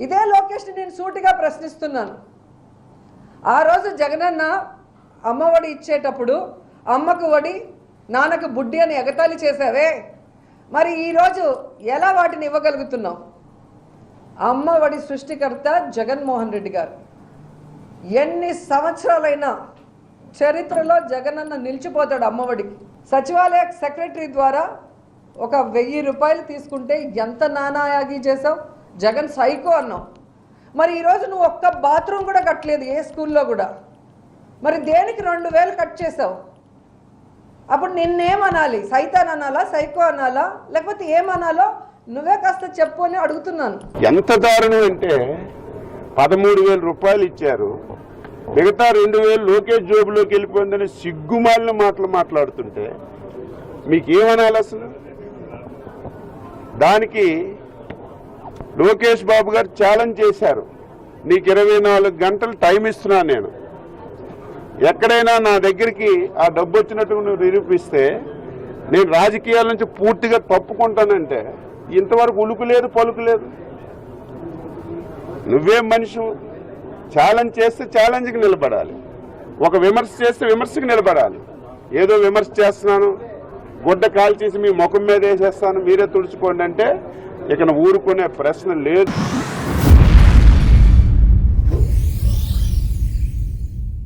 ఇదే లోకేష్ని నేను సూటిగా ప్రశ్నిస్తున్నాను. ఆ రోజు జగనన్న అమ్మఒడి ఇచ్చేటప్పుడు అమ్మకు వడి నాన్నకు బుడ్డి అని ఎగతాళి చేసావే, మరి ఈరోజు ఎలా వాటిని ఇవ్వగలుగుతున్నావు? అమ్మఒడి సృష్టికర్త జగన్మోహన్ రెడ్డి గారు. ఎన్ని సంవత్సరాలైనా చరిత్రలో జగనన్న నిలిచిపోతాడు అమ్మఒడికి. సచివాలయ సెక్రటరీ ద్వారా ఒక 1000 రూపాయలు తీసుకుంటే ఎంత నానాయాగి చేసావు? జగన్ సైకో అన్నావు. మరి ఈరోజు నువ్వు ఒక్క బాత్రూమ్ కూడా కట్టలేదు ఏ స్కూల్లో కూడా. మరి దేనికి 2000 కట్ చేసావు? అప్పుడు నిన్నేమనాలి? సైతాన్ అనాలా, సైకో అనాలా, లేకపోతే ఏమనాలో నువ్వే కాస్త చెప్పు అని అడుగుతున్నాను. ఎంత దారుణం అంటే 13,000 రూపాయలు ఇచ్చారు, మిగతా 2,000 లోకేష్ జోబులోకి వెళ్ళిపోయిందని సిగ్గుమాలిన మాటలు మాట్లాడుతుంటే మీకేమనాలి అసలు? దానికి లోకేష్ బాబు గారు ఛాలెంజ్ చేశారు, నీకు 24 గంటలు టైం ఇస్తున్నాను, నేను ఎక్కడైనా నా దగ్గరికి ఆ డబ్బు వచ్చినట్టు నువ్వు నిరూపిస్తే నేను రాజకీయాల నుంచి పూర్తిగా తప్పుకుంటానంటే ఇంతవరకు ఉలుకు లేదు పలుకు లేదు. నువ్వేం మనిషి? ఛాలెంజ్ చేస్తే ఛాలెంజ్కి నిలబడాలి, ఒక విమర్శ చేస్తే విమర్శకు నిలబడాలి. ఏదో విమర్శ చేస్తున్నాను, గుడ్డ కాల్ చేసి మీ ముఖం మీద వేసేస్తాను, మీరే తుడుచుకోండి అంటే ఇక ఊరుకునే ప్రశ్న లేదు.